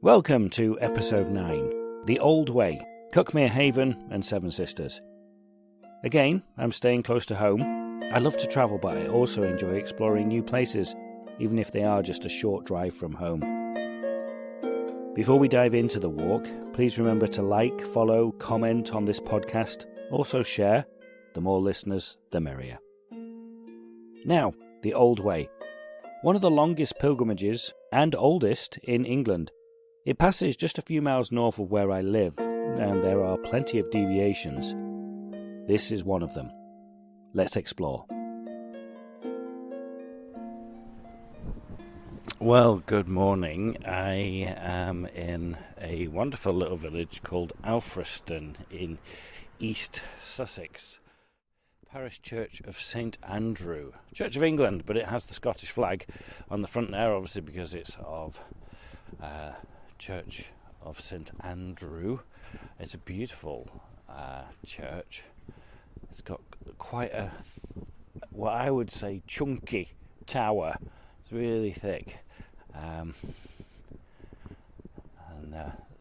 Welcome to episode 9, The Old Way, Cuckmere Haven and Seven Sisters. Again, I'm staying close to home. I love to travel, but I also enjoy exploring new places, even if they are just a short drive from home. Before we dive into the walk, please remember to like, follow, comment on this podcast, also share. The more listeners, the merrier. Now, The Old Way. One of the longest pilgrimages, and oldest, in England. It passes just a few miles north of where I live, and there are plenty of deviations. This is one of them. Let's explore. Well, good morning. I am in a wonderful little village called Alfriston in East Sussex. Parish Church of St Andrew. Church of England, but it has the Scottish flag on the front there, obviously because it's of Church of St Andrew. It's a beautiful church. It's got quite a, what I would say, chunky tower. It's really thick. And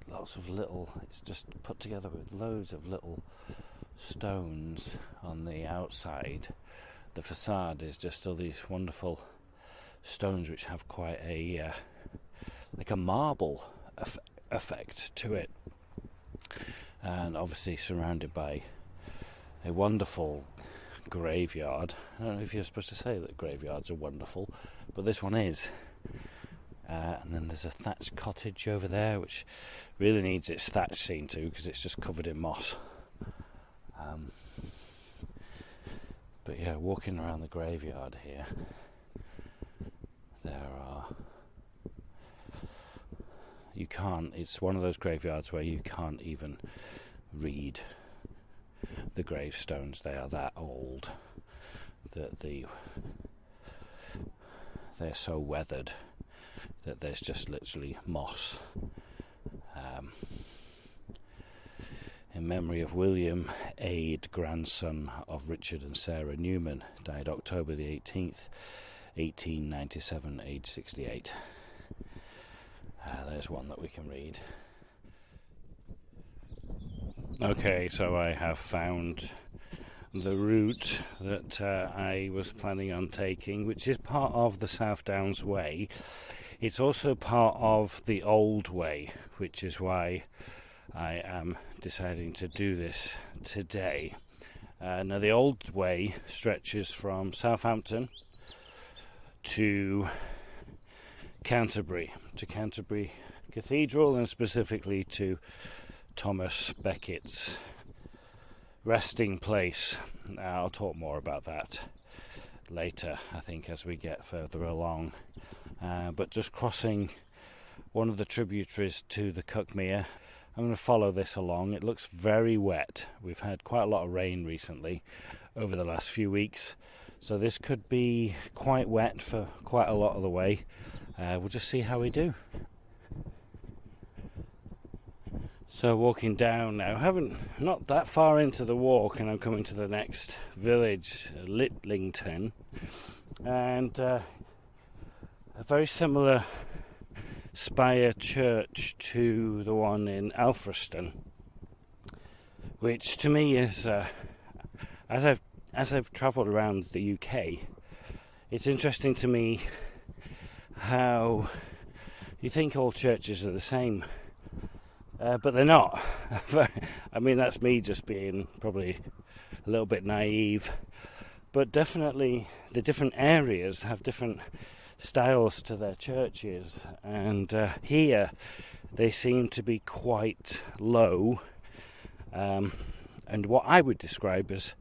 lots of little, it's just put together with loads of little stones on the outside. The facade is just all these wonderful stones which have quite a like a marble effect to it, and obviously surrounded by a wonderful graveyard. I don't know if you're supposed to say that graveyards are wonderful, but this one is. And then there's a thatched cottage over there which really needs its thatch seen to because it's just covered in moss. But yeah, walking around the graveyard here, it's one of those graveyards where you can't even read the gravestones. They are that old that they're so weathered that there's just literally moss. In memory of William Aid, grandson of Richard and Sarah Newman, died October the 18th, 1897, age 68. There's one that we can read. Okay, so I have found the route that I was planning on taking, which is part of the South Downs Way. It's also part of the Old Way, which is why I am deciding to do this today. Now, the Old Way stretches from Southampton to Canterbury Cathedral, and specifically to Thomas Becket's resting place. Now, I'll talk more about that later, I think, as we get further along. But just crossing one of the tributaries to the Cuckmere, I'm going to follow this along. It looks very wet. We've had quite a lot of rain recently over the last few weeks, so this could be quite wet for quite a lot of the way. We'll just see how we do. So walking down now, not that far into the walk, and I'm coming to the next village, Litlington, and a very similar spire church to the one in Alfriston, which to me is, as I've travelled around the UK, it's interesting to me how you think all churches are the same, but they're not. I mean, that's me just being probably a little bit naive, but definitely the different areas have different styles to their churches, and here they seem to be quite low, and what I would describe as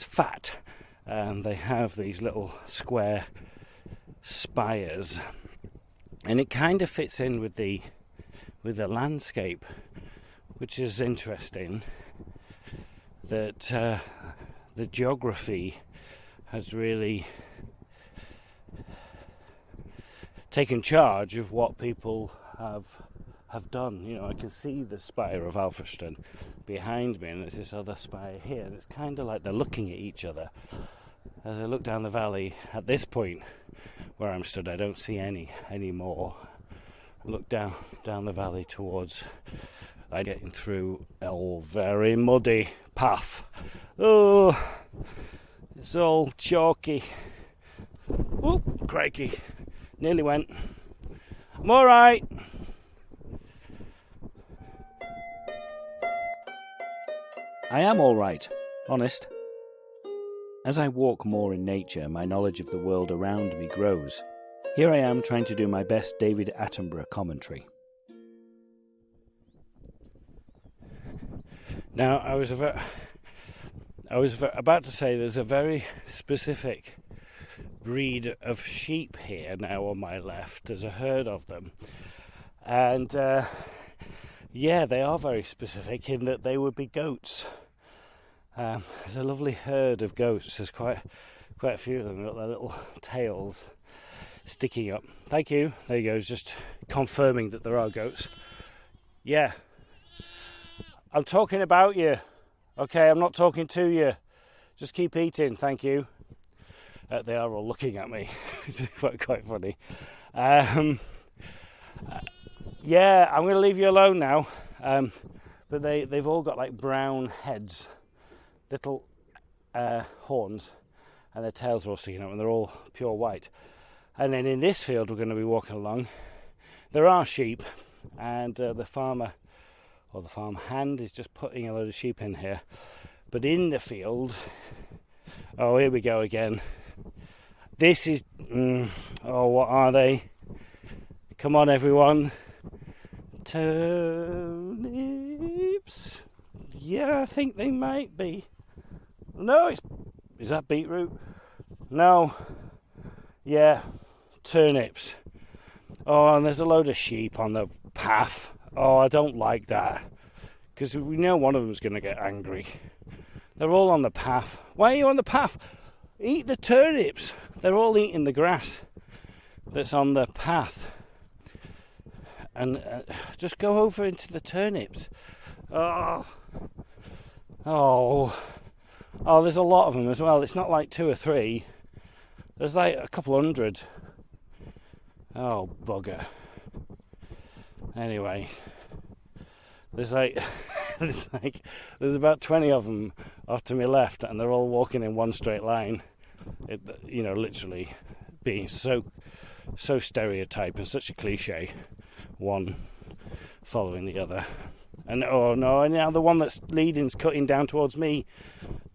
fat. They have these little square spires, and it kind of fits in with the landscape, which is interesting. That the geography has really taken charge of what people have done. You know, I can see the spire of Alfriston behind me, and there's this other spire here, and it's kind of like they're looking at each other. As I look down the valley, at this point where I'm stood, I don't see any more, look down the valley towards getting through a very muddy path. Oh, it's all chalky. Oh, crikey. Nearly went. I'm alright. I am alright, honest. As I walk more in nature, my knowledge of the world around me grows. Here I am trying to do my best David Attenborough commentary. Now, I was about to say there's a very specific breed of sheep here now on my left. There's a herd of them. And, they are very specific in that they would be goats. There's a lovely herd of goats. There's quite a few of them. They've got their little tails sticking up. Thank you. There you go. It's just confirming that there are goats. Yeah. I'm talking about you. Okay, I'm not talking to you. Just keep eating. Thank you. They are all looking at me. It's quite funny. I'm going to leave you alone now. But they've all got like brown heads, little horns, and their tails are all sticking up, and they're all pure white. And then in this field we're going to be walking along, there are sheep, and the farmer or the farm hand is just putting a load of sheep in here. But in the field, oh, here we go again. This is, what are they? Come on, everyone. Turnips. Yeah, I think they might be. No, is that beetroot? No. Yeah, turnips. Oh, and there's a load of sheep on the path. Oh, I don't like that. Because we know one of them's going to get angry. They're all on the path. Why are you on the path? Eat the turnips. They're all eating the grass that's on the path. And just go over into the turnips. Oh, there's a lot of them as well. It's not like 2 or 3. There's like a couple hundred. Oh, bugger. Anyway, there's about 20 of them off to my left, and they're all walking in one straight line. Literally being so stereotyped and such a cliche, one following the other. And oh no, and now the one that's leading's cutting down towards me.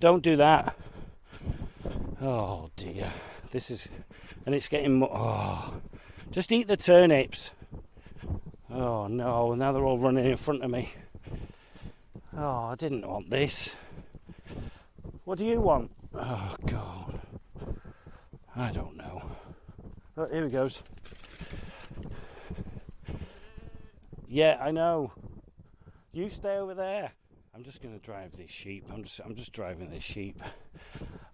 Don't do that. Oh dear. It's getting more. Oh, just eat the turnips. Oh no, now they're all running in front of me. Oh, I didn't want this. What do you want? Oh God. I don't know. Oh, here he goes. Yeah, I know. You stay over there. I'm just going to drive these sheep. I'm just driving this sheep.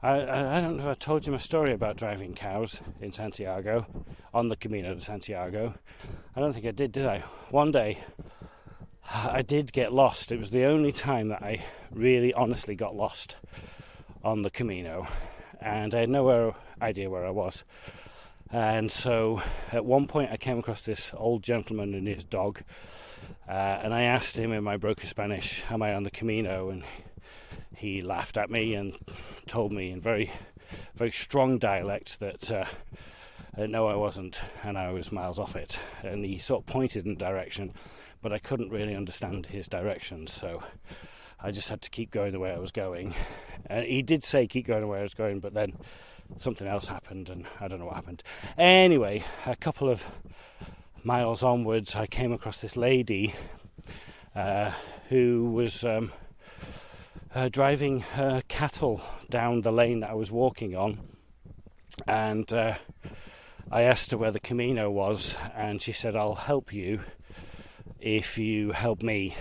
I don't know if I told you my story about driving cows in Santiago, on the Camino de Santiago. I don't think I did I? One day, I did get lost. It was the only time that I really honestly got lost on the Camino, and I had no idea where I was. And so at one point I came across this old gentleman and his dog, and I asked him in my broken Spanish, am I on the Camino? And he laughed at me and told me in very, very strong dialect that no, I wasn't, and I was miles off it. And he sort of pointed in a direction, but I couldn't really understand his directions, so I just had to keep going the way I was going. And he did say keep going the way I was going, but then something else happened, and I don't know what happened. Anyway, a couple of miles onwards, I came across this lady who was driving her cattle down the lane that I was walking on, and I asked her where the Camino was, and she said, I'll help you if you help me.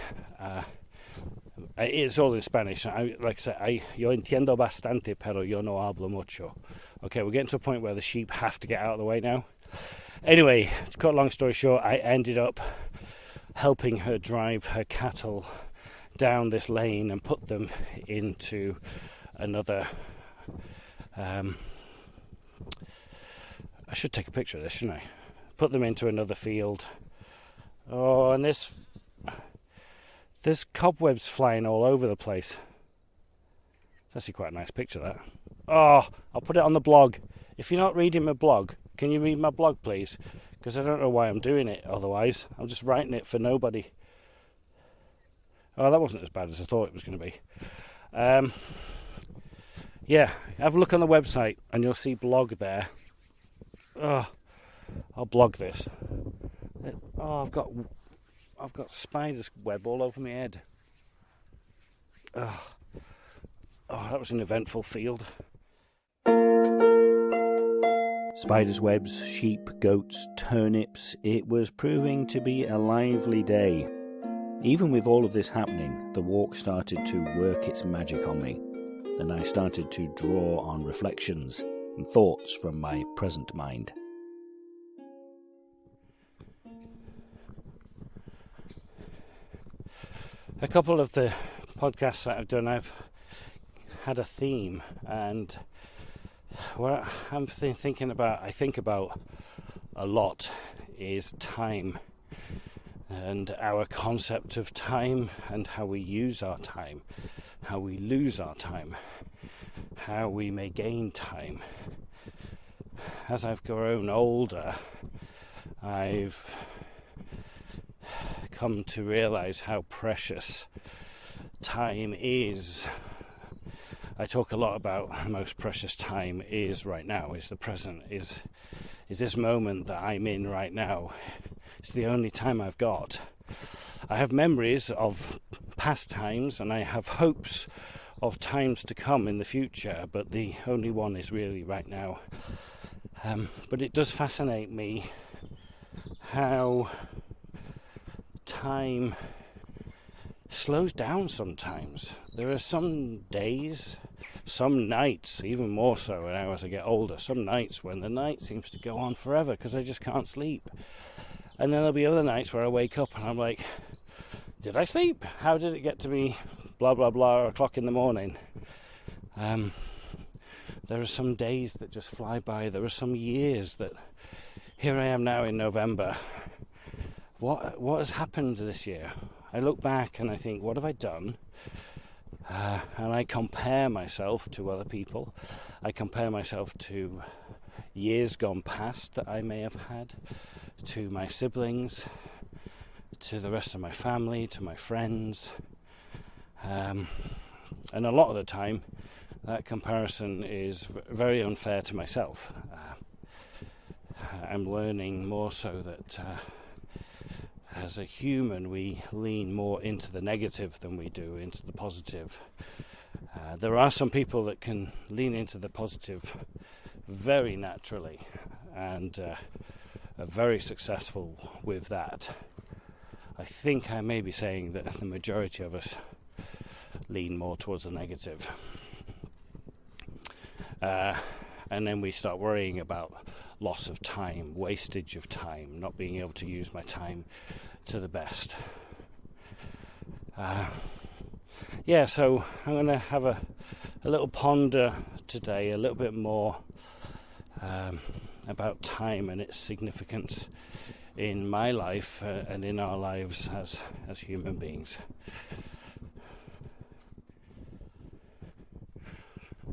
It's all in Spanish. Yo entiendo bastante, pero yo no hablo mucho. Okay, we're getting to a point where the sheep have to get out of the way now. Anyway, to cut a long story short, I ended up helping her drive her cattle down this lane and put them into another... I should take a picture of this, shouldn't I? Put them into another field Oh, and there's cobwebs flying all over the place. It's actually quite a nice picture, that. Oh, I'll put it on the blog. If you're not reading my blog, can you read my blog, please? Because I don't know why I'm doing it otherwise. I'm just writing it for nobody. Oh, that wasn't as bad as I thought it was going to be. Yeah, have a look on the website and you'll see blog there. Oh, I'll blog this. Oh, I've got spider's web all over my head. Oh, that was an eventful field. Spiders' webs, sheep, goats, turnips. It was proving to be a lively day. Even with all of this happening, the walk started to work its magic on me, and I started to draw on reflections and thoughts from my present mind. A couple of the podcasts that I've done, I've had a theme, and what I think about a lot is time, and our concept of time, and how we use our time, how we lose our time, how we may gain time. As I've grown older, I've come to realise how precious time is. I talk a lot about the most precious time is right now, is the present, is this moment that I'm in right now. It's the only time I've got. I have memories of past times and I have hopes of times to come in the future, but the only one is really right now. But it does fascinate me how time slows down sometimes. There are some days, some nights, even more so now as I get older, some nights when the night seems to go on forever because I just can't sleep. And then there'll be other nights where I wake up and I'm like, did I sleep? How did it get to be blah blah blah o'clock in the morning? There are some days that just fly by. There are some years that, here I am now in November. What has happened this year? I look back and I think, what have I done? And I compare myself to other people. I compare myself to years gone past that I may have had, to my siblings, to the rest of my family, to my friends. And a lot of the time, that comparison is very unfair to myself. I'm learning more so that as a human we lean more into the negative than we do into the positive. There are some people that can lean into the positive very naturally and are very successful with that. I think I may be saying that the majority of us lean more towards the negative. And then we start worrying about loss of time, wastage of time, not being able to use my time to the best. So I'm going to have a little ponder today, a little bit more about time and its significance in my life and in our lives as human beings.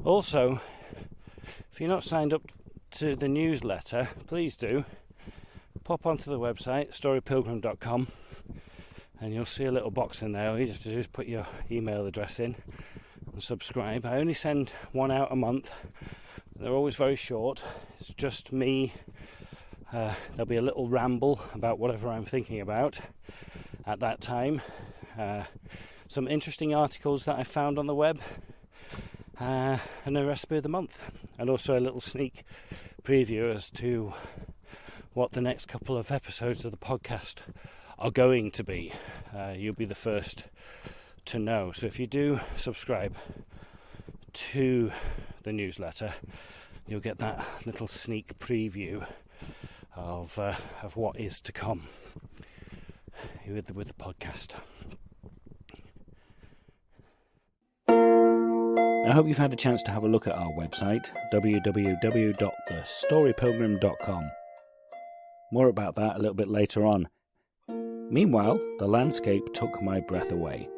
Also, if you're not signed up to the newsletter, please do. Pop onto the website, storypilgrim.com, and you'll see a little box in there. All you have to do is put your email address in and subscribe. I only send one out a month. They're always very short. It's just me. There'll be a little ramble about whatever I'm thinking about at that time. Some interesting articles that I found on the web. And a recipe of the month, and also a little sneak preview as to what the next couple of episodes of the podcast are going to be. You'll be the first to know. So if you do subscribe to the newsletter, you'll get that little sneak preview of what is to come with the podcast. I hope you've had a chance to have a look at our website, www.thestorypilgrim.com. More about that a little bit later on. Meanwhile, the landscape took my breath away.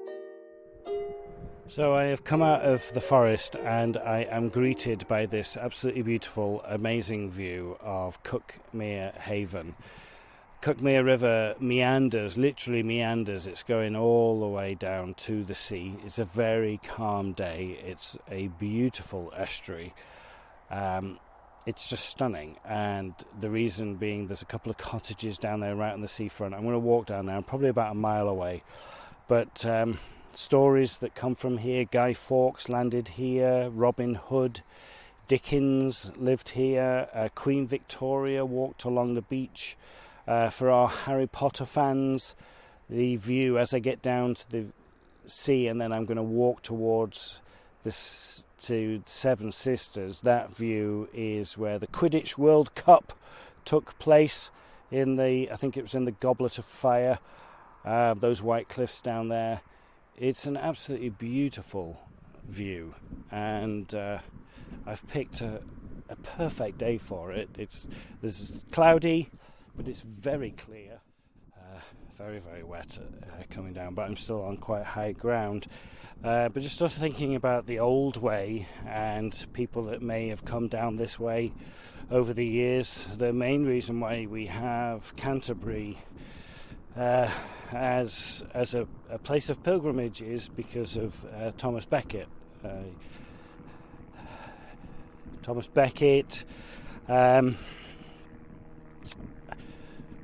So I have come out of the forest and I am greeted by this absolutely beautiful, amazing view of Cuckmere Haven. Cuckmere River meanders, literally meanders. It's going all the way down to the sea. It's a very calm day. It's a beautiful estuary. It's just stunning, and the reason being there's a couple of cottages down there right on the seafront. I'm going to walk down there. I'm probably about a mile away, but stories that come from here: Guy Fawkes landed here, Robin Hood, Dickens lived here, Queen Victoria walked along the beach. For our Harry Potter fans, the view as I get down to the sea, and then I'm going to walk towards this to Seven Sisters. That view is where the Quidditch World Cup took place I think it was in the Goblet of Fire, those white cliffs down there. It's an absolutely beautiful view, and I've picked a perfect day for it. It's cloudy, but it's very clear, very, very wet coming down, but I'm still on quite high ground. But just started thinking about the old way and people that may have come down this way over the years. The main reason why we have Canterbury as a place of pilgrimage is because of Thomas Becket.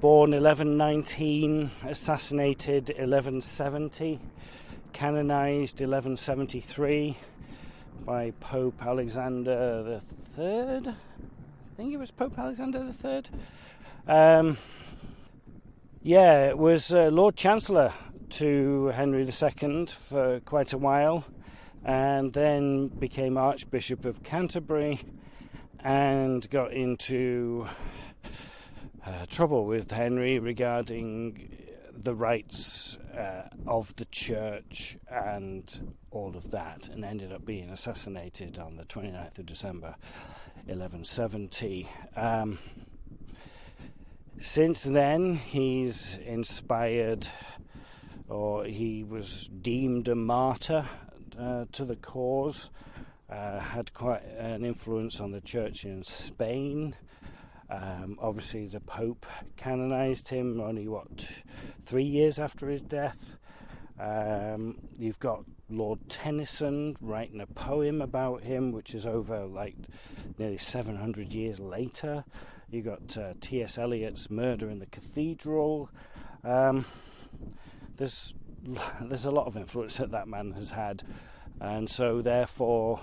Born 1119, assassinated 1170, canonised 1173 by Pope Alexander III. I think it was Pope Alexander III. It was Lord Chancellor to Henry II for quite a while, and then became Archbishop of Canterbury and got into trouble with Henry regarding the rights of the church and all of that, and ended up being assassinated on the 29th of December 1170. Since then he's inspired, or he was deemed a martyr to the cause, had quite an influence on the church in Spain. Obviously the Pope canonised him only 3 years after his death. You've got Lord Tennyson writing a poem about him, which is over nearly 700 years later. You've got T.S. Eliot's Murder in the Cathedral. There's a lot of influence that man has had, and so therefore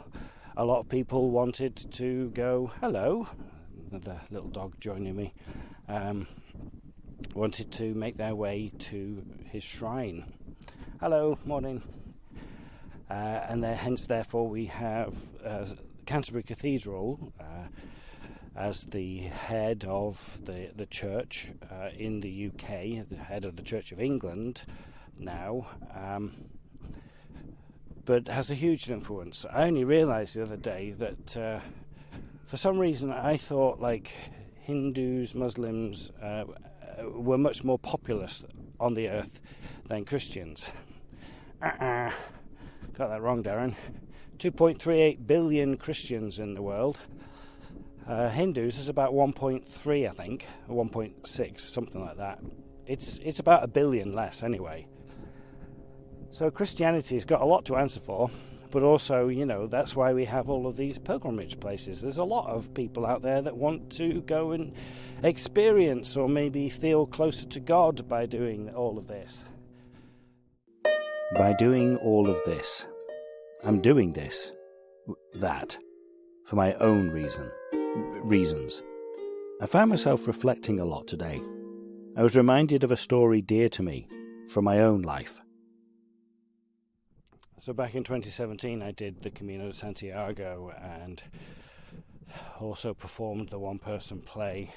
a lot of people wanted to go, hello, another little dog joining me, wanted to make their way to his shrine. Hello, morning. And hence therefore we have Canterbury Cathedral as the head of the church in the UK, the head of the Church of England now, but has a huge influence. I only realised the other day that for some reason I thought Hindus, Muslims were much more populous on the earth than Christians. Got that wrong, Darren. 2.38 billion Christians in the world. Hindus is about 1.3, I think, or 1.6, something like that. It's about 1 billion less anyway. So Christianity's got a lot to answer for, but also, that's why we have all of these pilgrimage places. There's a lot of people out there that want to go and experience or maybe feel closer to God by doing all of this. By doing all of this, I'm doing that, for my own reasons. I found myself reflecting a lot today. I was reminded of a story dear to me from my own life. So back in 2017 I did the Camino de Santiago and also performed the one-person play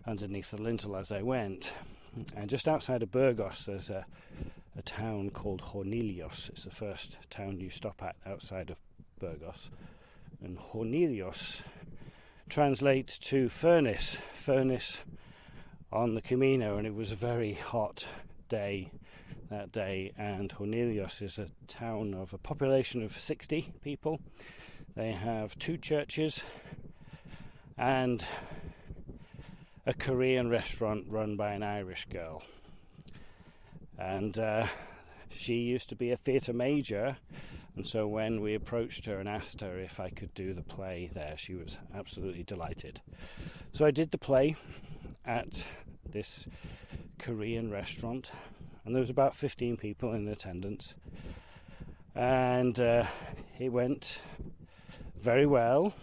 underneath the lintel as I went. And just outside of Burgos there's a town called Hornillos. It's the first town you stop at outside of Burgos. And Hornillos translates to furnace on the Camino, and it was a very hot day that day, and Cornelius is a town of a population of 60 people. They have 2 churches and a Korean restaurant run by an Irish girl. And she used to be a theatre major, and so when we approached her and asked her if I could do the play there, she was absolutely delighted. So I did the play at this Korean restaurant, and there was about 15 people in attendance, and it went very well.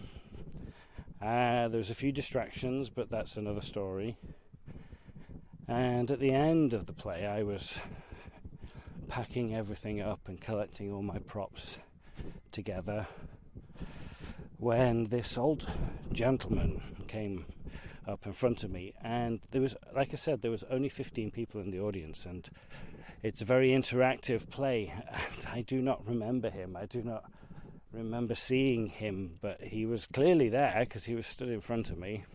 There was a few distractions, but that's another story. And at the end of the play, I was packing everything up and collecting all my props together when this old gentleman came up in front of me, and there was, like I said, there was only 15 people in the audience, and it's a very interactive play, and I do not remember him. I do not remember seeing him, but he was clearly there because he was stood in front of me,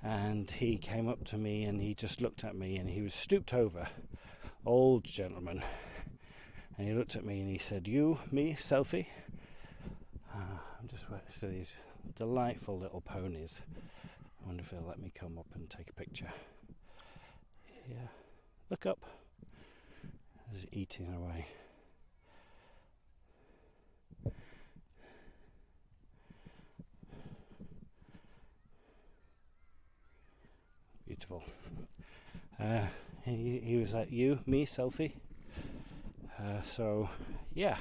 and he came up to me and he just looked at me, and he was stooped over, old gentleman, and he looked at me and he said, "You, me, selfie?" I'm just so these delightful little ponies. I wonder if they'll let me come up and take a picture. Yeah, look up. He's eating away. Beautiful. He was like, "You, me, selfie." So, yeah.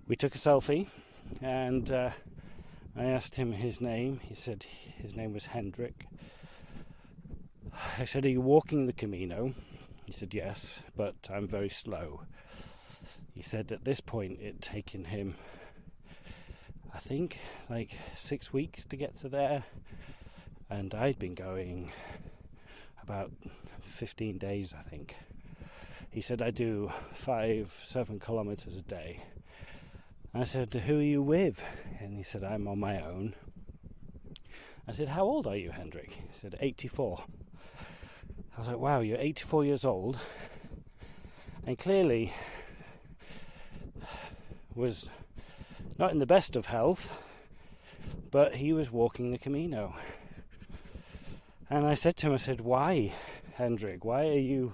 We took a selfie, and I asked him his name. He said his name was Hendrik. I said, "Are you walking the Camino?" He said, "Yes, but I'm very slow." He said at this point it'd taken him, I think, like 6 weeks to get to there, and I'd been going about 15 days, I think. He said, "I do 5-7 kilometers a day." I said, "Who are you with?" And he said, "I'm on my own." I said, "How old are you, Hendrik?" He said, 84. I was like, wow, you're 84 years old, and clearly was not in the best of health, but he was walking the Camino. And I said to him, I said, "Why, Hendrik, why are you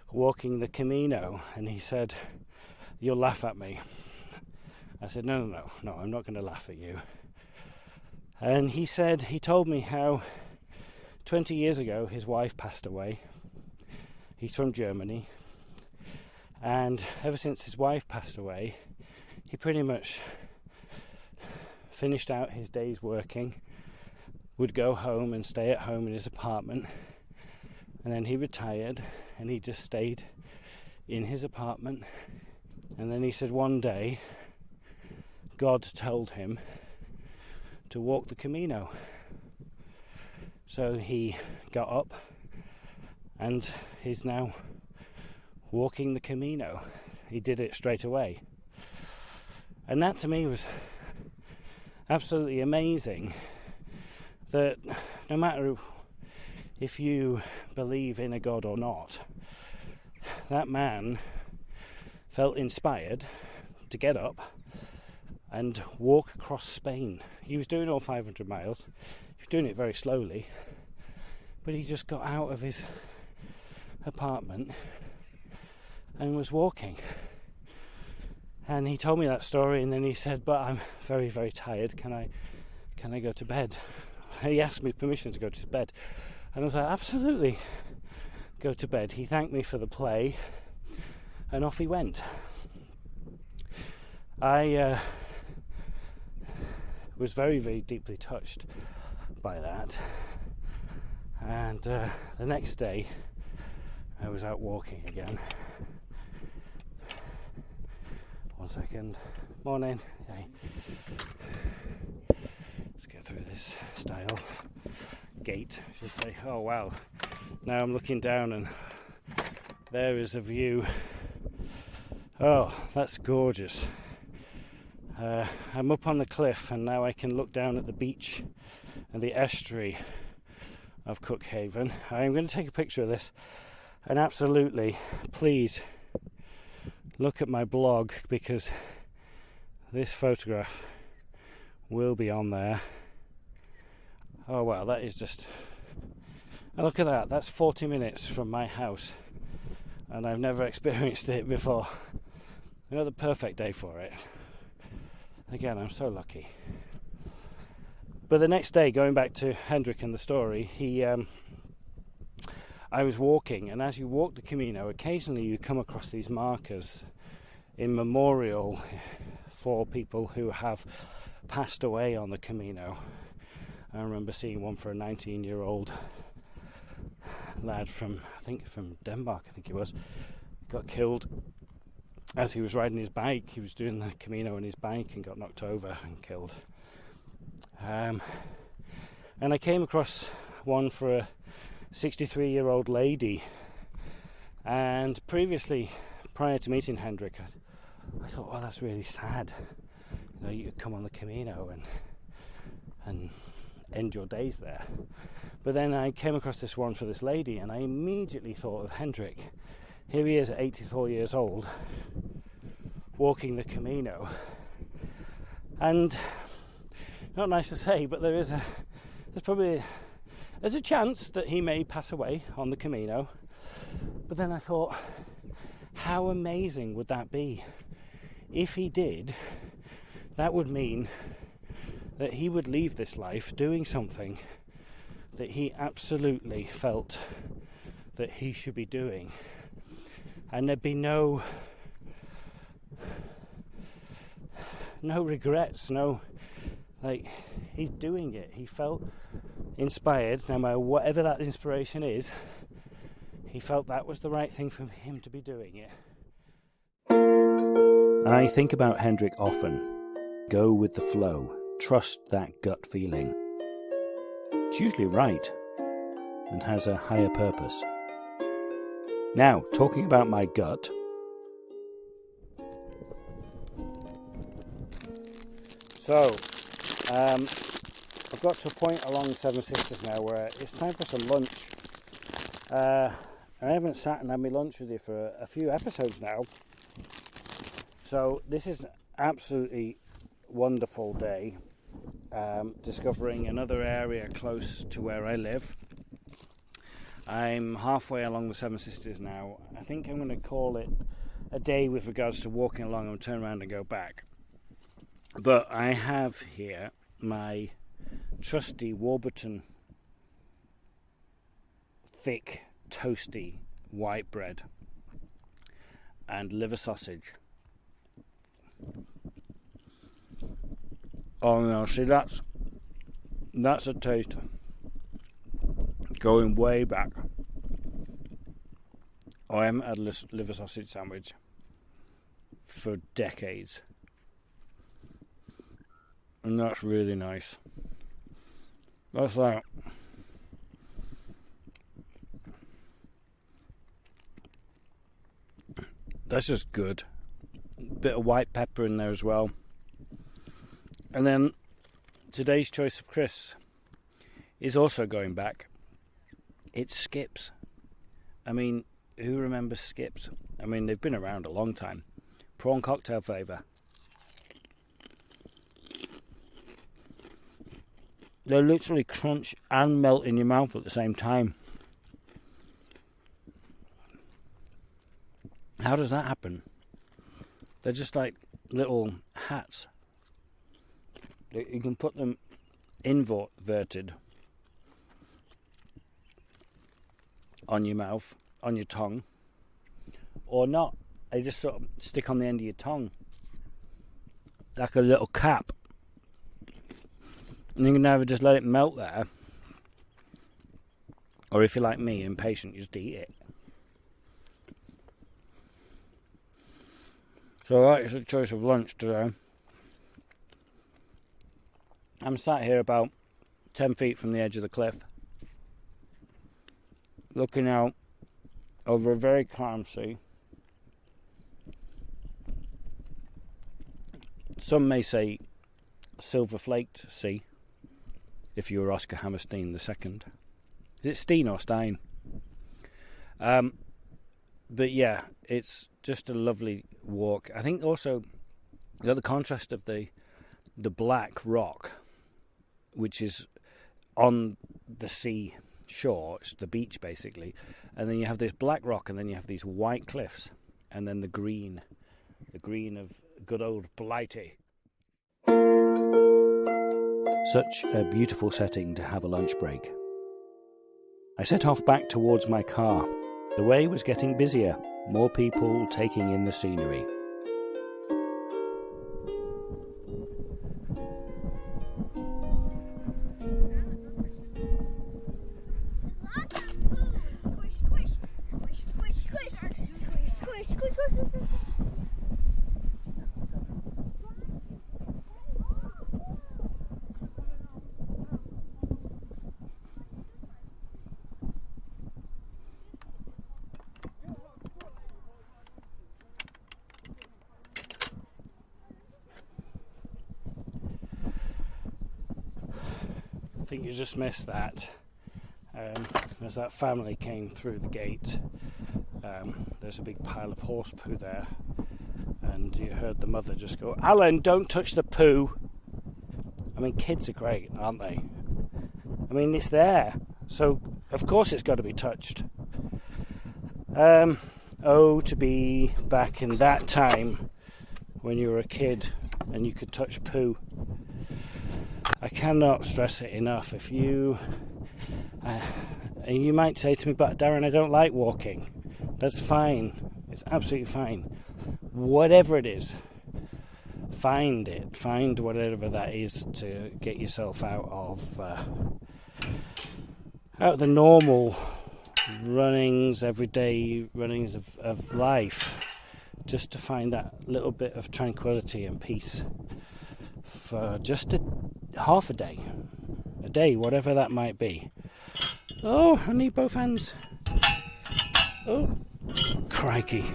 walking the Camino?" And he said, "You'll laugh at me." I said, no, I'm not going to laugh at you. And he said, he told me how 20 years ago his wife passed away. He's from Germany. And ever since his wife passed away, he pretty much finished out his days working, would go home and stay at home in his apartment, and then he retired and he just stayed in his apartment. And then he said one day God told him to walk the Camino. So he got up and he's now walking the Camino. He did it straight away. And that to me was absolutely amazing, that no matter if you believe in a God or not, that man felt inspired to get up and walk across Spain. He was doing all 500 miles. He was doing it very slowly, but he just got out of his apartment and was walking. And he told me that story, and then he said, "But I'm very, very tired. Can I go to bed?" He asked me permission to go to bed, and I was like, "Absolutely, go to bed." He thanked me for the play, and off he went. I was very, very deeply touched by that, and the next day I was out walking again. One second. Morning. Hey. Let's get through this style gate, I should say. Oh wow. Now I'm looking down and there is a view. Oh, that's gorgeous. I'm up on the cliff and now I can look down at the beach and the estuary of Cuckhaven. I'm going to take a picture of this, and absolutely, please look at my blog, because this photograph will be on there. Oh wow, that is just... Oh, look at that, that's 40 minutes from my house, and I've never experienced it before. The perfect day for it. Again, I'm so lucky. But the next day, going back to Hendrik and the story, I was walking, and as you walk the Camino, occasionally you come across these markers in memorial for people who have passed away on the Camino. I remember seeing one for a 19-year-old lad from Denmark, I think he was, got killed as he was riding his bike. He was doing the Camino on his bike and got knocked over and killed. And I came across one for a 63-year-old lady, and previously, prior to meeting Hendrik, I thought, oh, that's really sad. You come on the Camino and end your days there. But then I came across this one for this lady, and I immediately thought of Hendrik. Here he is at 84 years old, walking the Camino. And not nice to say, but there's a chance that he may pass away on the Camino. But then I thought, how amazing would that be? If he did, that would mean that he would leave this life doing something that he absolutely felt that he should be doing. And there'd be no regrets, he's doing it. He felt inspired, no matter whatever that inspiration is. He felt that was the right thing for him to be doing it. I think about Hendrik often. Go with the flow. Trust that gut feeling. It's usually right and has a higher purpose. Now, talking about my gut. So, I've got to a point along Seven Sisters now where it's time for some lunch. I haven't sat and had my lunch with you for a few episodes now. So this is absolutely wonderful day, discovering another area close to where I live. I'm halfway along the Seven Sisters now. I think I'm going to call it a day with regards to walking along and turn around and go back. But I have here my trusty Warburton thick, toasty white bread and liver sausage. Oh no, see that's a taste going way back. I haven't had a liver sausage sandwich for decades, and that's really nice. That's that. That's just good. Bit of white pepper in there as well. And then today's choice of crisps is also going back. It's Skips. I mean, who remembers Skips? I mean, they've been around a long time. Prawn cocktail flavour. They literally crunch and melt in your mouth at the same time. How does that happen? They're just like little hats. You can put them inverted on your mouth, on your tongue, or not. They just sort of stick on the end of your tongue like a little cap. And you can either just let it melt there, or if you're like me, impatient, you just eat it. So that is the choice of lunch today. I'm sat here about 10 feet from the edge of the cliff, looking out over a very calm sea. Some may say silver-flaked sea, if you were Oscar Hammerstein II. Is it Steen or Stein? But yeah, it's just a lovely walk. I think also you got the contrast of the black rock, which is on the sea shore, it's the beach basically, and then you have this black rock, and then you have these white cliffs, and then the green of good old Blighty. Such a beautiful setting to have a lunch break. I set off back towards my car. The way was getting busier, more people taking in the scenery. I think you just missed that. As that family came through the gate, there's a big pile of horse poo there, and you heard the mother just go, "Alan, don't touch the poo." I mean, kids are great, aren't they? I mean, it's there, so of course it's got to be touched. To be back in that time when you were a kid and you could touch poo. I cannot stress it enough. If you and you might say to me, "But Darren, I don't like walking." That's fine. It's absolutely fine. Whatever it is, find it. Find whatever that is to get yourself out of the normal runnings, everyday runnings of life, just to find that little bit of tranquility and peace for just half a day, whatever that might be. Oh, I need both hands. Oh, crikey.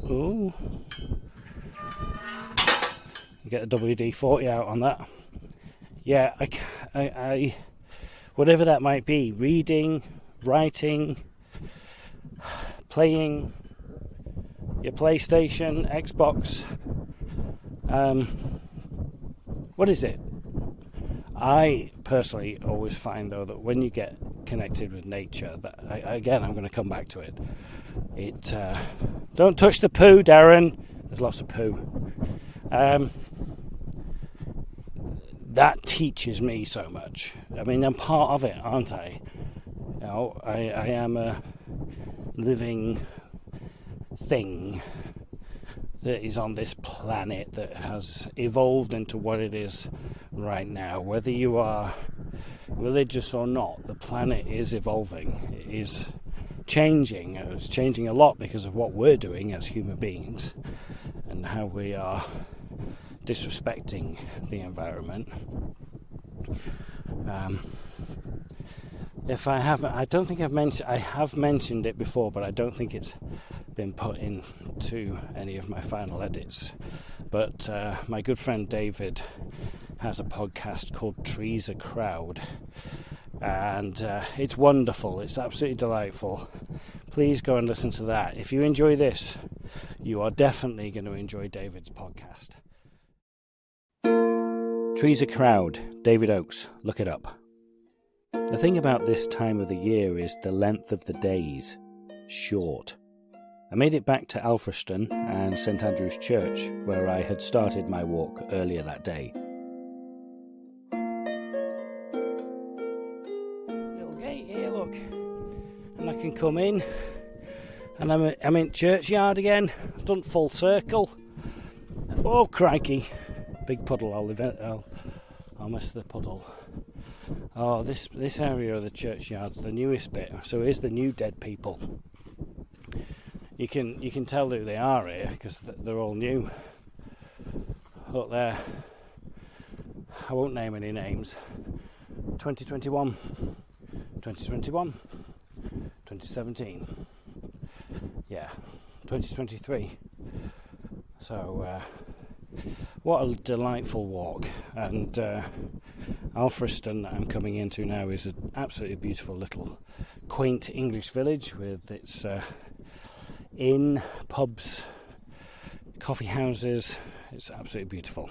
Oh, you get the WD-40 out on that. Yeah, I whatever that might be, reading, writing, playing your PlayStation, Xbox, what is it? I personally always find, though, that when you get connected with nature, that I'm going to come back to it. Don't touch the poo, Darren. There's lots of poo. That teaches me so much. I mean, I'm part of it, aren't I? You know, I am a living thing that is on this planet that has evolved into what it is right now. Whether you are religious or not, the planet is evolving. It is changing. It's changing a lot because of what we're doing as human beings and how we are disrespecting the environment. I have mentioned it before, but I don't think it's been put into any of my final edits. But my good friend David has a podcast called Trees a Crowd, and it's wonderful. It's absolutely delightful. Please go and listen to that. If you enjoy this, you are definitely going to enjoy David's podcast. Trees a Crowd, David Oakes. Look it up. The thing about this time of the year is the length of the days. Short. I made it back to Alfriston and St Andrew's Church, where I had started my walk earlier that day. Little gate here, look. And I can come in. And I'm in churchyard again. I've done full circle. Oh, crikey. Big puddle. I'll miss the puddle. Oh, this area of the churchyard's the newest bit. So here's the new dead people. You can tell who they are here because they're all new. Look there. I won't name any names. 2021, 2021, 2017. Yeah, 2023. So what a delightful walk. And Alfriston, that I'm coming into now, is an absolutely beautiful little quaint English village with its inn, pubs, coffee houses. It's absolutely beautiful.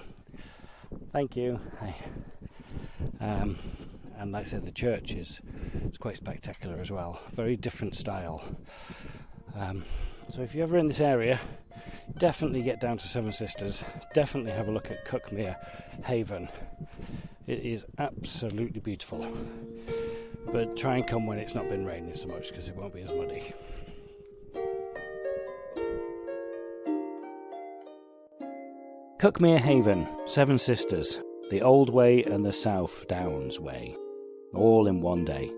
Thank you. Hi. And like I said, the church is quite spectacular as well. Very different style. So if you're ever in this area, definitely get down to Seven Sisters. Definitely have a look at Cuckmere Haven. It is absolutely beautiful. But try and come when it's not been raining so much, because it won't be as muddy. Cuckmere Haven, Seven Sisters, the Old Way and the South Downs Way, all in one day.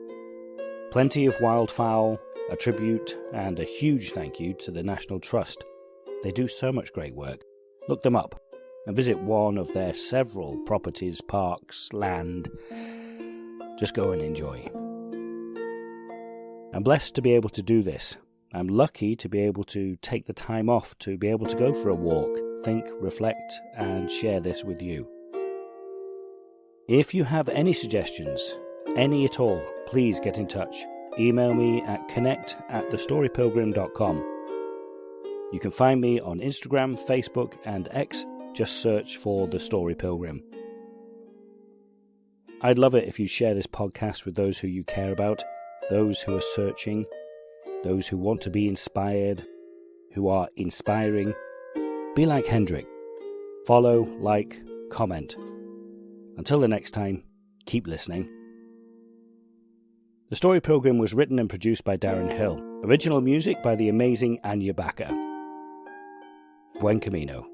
Plenty of wildfowl, a tribute, and a huge thank you to the National Trust. They do so much great work. Look them up and visit one of their several properties, parks, land. Just go and enjoy. I'm blessed to be able to do this. I'm lucky to be able to take the time off to be able to go for a walk, think, reflect, and share this with you. If you have any suggestions, any at all, please get in touch. Email me at connect@thestorypilgrim.com. You can find me on Instagram, Facebook, and X. Just search for The Story Pilgrim. I'd love it if you share this podcast with those who you care about, those who are searching, those who want to be inspired, who are inspiring. Be like Hendrik. Follow, like, comment. Until the next time, keep listening. The Story Pilgrim was written and produced by Darren Hill. Original music by the amazing Anya Backer. Buen Camino.